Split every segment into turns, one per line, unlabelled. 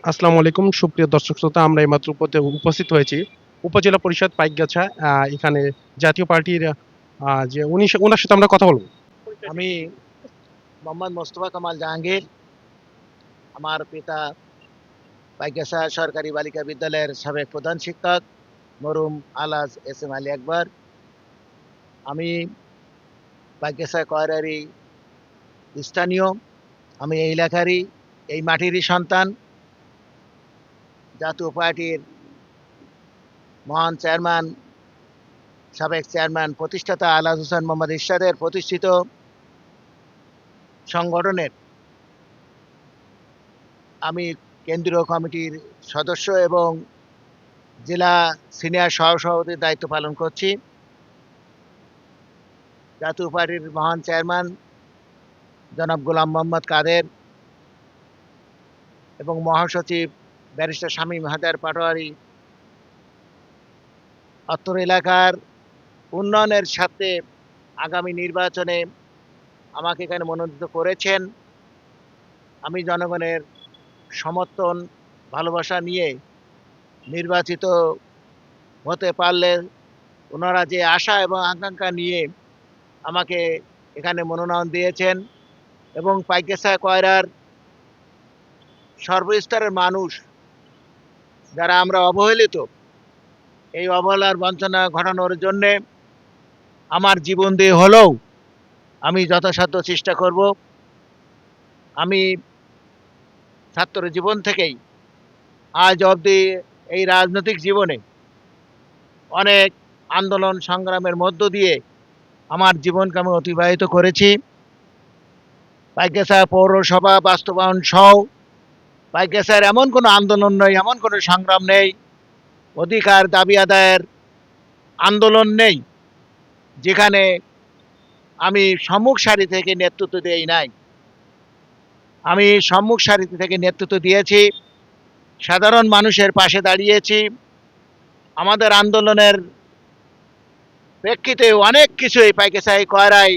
আসসালামু আলাইকুম সুপ্রিয় দর্শক শ্রোতা, আমরা এইমাত্র উপস্থিত হয়েছি উপজেলা পরিষদ পাইকগাছা। এখানে জাতীয় পার্টির যে ওনার সাথে আমরা কথা বলবো।
আমি মোহাম্মদ মোস্তফা কামাল জাহাঙ্গীর। আমার পিতা পাইকেসা সরকারি বালিকা বিদ্যালয়ের সাবেক প্রধান শিক্ষক মরুম আলাজ এস এম আলী আকবর। আমি পাইকেসা কয়রারি স্থানীয়। আমি এই এলাকারই, এই মাটিরই সন্তান। জাতীয় পার্টির মহান চেয়ারম্যান, সাবেক চেয়ারম্যান, প্রতিষ্ঠাতা আলাজ হোসেন মোহাম্মদ ইরশাদের প্রতিষ্ঠিত সংগঠনের আমি কেন্দ্রীয় কমিটির সদস্য এবং জেলা সিনিয়র সহসভাপতির দায়িত্ব পালন করছি। জাতীয় পার্টির মহান চেয়ারম্যান জনাব গোলাম মোহাম্মদ কাদের এবং মহাসচিব ব্যারিস্টার শামীম হায়দার পাটোয়ারি অত্র এলাকার উন্নয়নের সাথে আগামী নির্বাচনে আমাকে এখানে মনোনীত করেছেন। আমি জনগণের সমর্থন, ভালোবাসা নিয়ে নির্বাচিত হতে পারলে ওনারা যে আশা এবং আকাঙ্ক্ষা নিয়ে আমাকে এখানে মনোনয়ন দিয়েছেন এবং পাইকেসা কয়রার সর্বস্তরের মানুষ যারা আমরা অবহেলিত, এই অবহেলার বঞ্চনা ঘটানোর জন্যে আমার জীবন দিয়ে হলেও আমি যথাসাধ্য চেষ্টা করব। আমি ছাত্র জীবন থেকেই আজ অবধি এই রাজনৈতিক জীবনে অনেক আন্দোলন সংগ্রামের মধ্য দিয়ে আমার জীবনকে আমি অতিবাহিত করেছি। পাইকেসা পৌরসভা বাস্তবায়ন সহ পাইকেসার এমন কোনো আন্দোলন নেই, এমন কোনো সংগ্রাম নেই, অধিকার দাবি আদায়ের আন্দোলন নেই যেখানে আমি সম্মুখ সারি থেকে নেতৃত্ব দেই নাই। আমি সম্মুখ সারি থেকে নেতৃত্ব দিয়েছি, সাধারণ মানুষের পাশে দাঁড়িয়েছি। আমাদের আন্দোলনের প্রেক্ষিতে অনেক কিছুই পাইকেসায় কয়রায়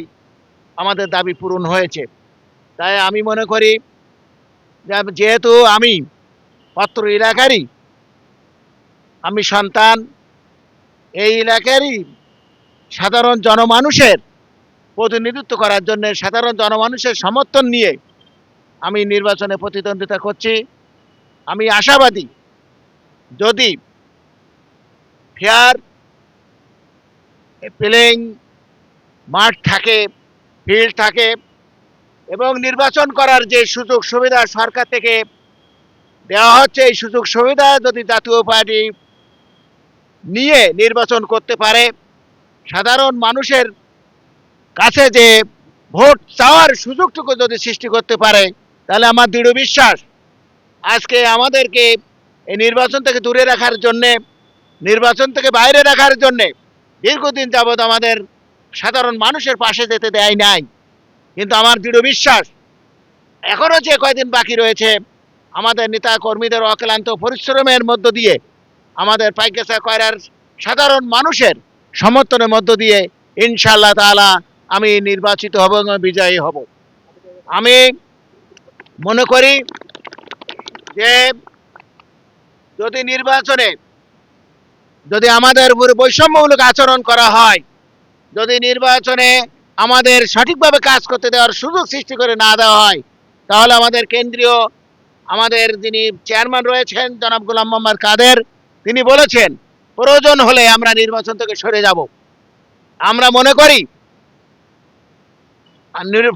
আমাদের দাবি পূরণ হয়েছে। তাই আমি মনে করি যেহেতু আমি অত্র এলাকারই আমি সন্তান, এই এলাকারই সাধারণ জনমানুষের প্রতিনিধিত্ব করার জন্য সাধারণ জনমানুষের সমর্থন নিয়ে আমি নির্বাচনে প্রতিদ্বন্দ্বিতা করছি। আমি আশাবাদী, যদি ফেয়ার প্লেইং মাঠ থাকে, ফিল্ড থাকে এবং নির্বাচন করার যে সুযোগ সুবিধা সরকার থেকে দেওয়া হচ্ছে, এই সুযোগ সুবিধা যদি জাতীয় পার্টি নিয়ে নির্বাচন করতে পারে, সাধারণ মানুষের কাছে যে ভোট চাওয়ার সুযোগটুকু যদি সৃষ্টি করতে পারে, তাহলে আমার দৃঢ় বিশ্বাস আজকে আমাদেরকে এই নির্বাচন থেকে দূরে রাখার জন্যে, নির্বাচন থেকে বাইরে রাখার জন্যে দীর্ঘদিন যাবৎ আমাদের সাধারণ মানুষের পাশে যেতে দেয় নাই। কিন্তু আমার দৃঢ় বিশ্বাস এখনও যে কয়দিন বাকি রয়েছে, আমাদের নেতা কর্মীদের অক্লান্ত পরিশ্রমের মধ্য দিয়ে, আমাদের পাইকেসা কয়রার সাধারণ মানুষের সমর্থনের মধ্য দিয়ে ইনশাআল্লাহ তাআলা আমি নির্বাচিত হব এবং বিজয়ী হব। আমি মনে করি যে যদি নির্বাচনে যদি আমাদের উপর বৈষম্যমূলক আচরণ করা হয়, যদি নির্বাচনে আমাদের সঠিকভাবে কাজ করতে দেওয়ার সুযোগ সৃষ্টি করে না দেওয়া হয়, তাহলে আমাদের কেন্দ্রীয় আমাদের যিনি চেয়ারম্যান রয়েছেন জনাব গোলাম মোহাম্মদ কাদের, তিনি বলেছেন প্রয়োজন হলে আমরা নির্বাচন থেকে সরে যাব। আমরা মনে করি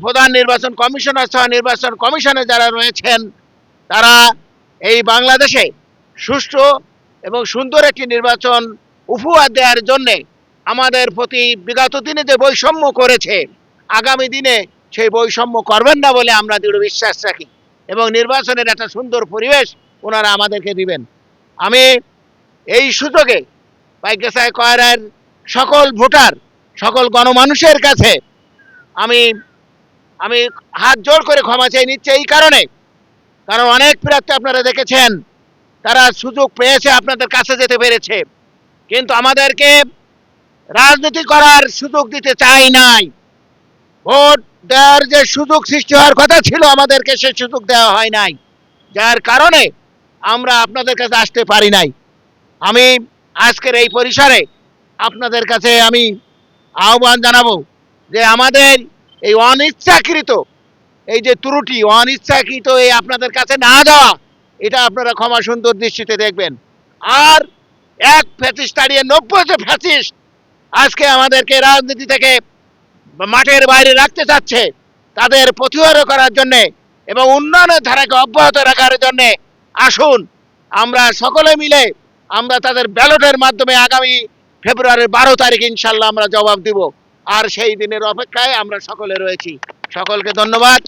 প্রধান নির্বাচন কমিশনার সহ নির্বাচন কমিশনে যারা রয়েছেন, তারা এই বাংলাদেশে সুষ্ঠু এবং সুন্দর একটি নির্বাচন উপহার দেওয়ার জন্যে আমাদের প্রতি বিগত দিনে যে বৈষম্য করেছে, আগামী দিনে সেই বৈষম্য করবেন না বলে আমরা দৃঢ় বিশ্বাস রাখি এবং নির্বাচনের একটা সুন্দর পরিবেশ ওনারা আমাদেরকে দিবেন। আমি এই সুযোগে পাইকেসায় কয়রার সকল ভোটার, সকল গণমানুষের কাছে আমি আমি হাত জোড় করে ক্ষমা চেয়ে নিচ্ছি। এই কারণে, কারণ অনেক প্রার্থী আপনারা দেখেছেন তারা সুযোগ পেয়েছে, আপনাদের কাছে যেতে পেরেছে, কিন্তু আমাদেরকে রাজনীতি করার সুযোগ দিতে চাই নাই। ভোট দেওয়ার যে সুযোগ সৃষ্টি হওয়ার কথা ছিল, আমাদেরকে সেই সুযোগ দেওয়া হয় নাই, যার কারণে আমরা আপনাদের কাছে আসতে পারি নাই। আমি আজকের এই পরিসরে আপনাদের কাছে আমি আহ্বান জানাবো যে আমাদের এই অনিচ্ছাকৃত এই যে ত্রুটি, অনিচ্ছাকৃত এই আপনাদের কাছে না যাওয়া, এটা আপনারা ক্ষমা সুন্দর দৃষ্টিতে দেখবেন। আর এক ফ্যাসিস্ট তাড়িয়ে 90 যে ফ্যাসিস্ট আজকে আমাদেরকে রাজনীতি থেকে মাঠের বাইরে রাখতে চাচ্ছে, তাদের প্রতিহত করার জন্য এবং উন্নয়নের ধারাকে অব্যাহত রাখার জন্য আসুন আমরা সকলে মিলে আমরা তাদের ব্যালটের মাধ্যমে আগামী ফেব্রুয়ারির 12 তারিখ ইনশাল্লাহ আমরা জবাব দিব। আর সেই দিনের অপেক্ষায় আমরা সকলে রয়েছি। সকলকে ধন্যবাদ।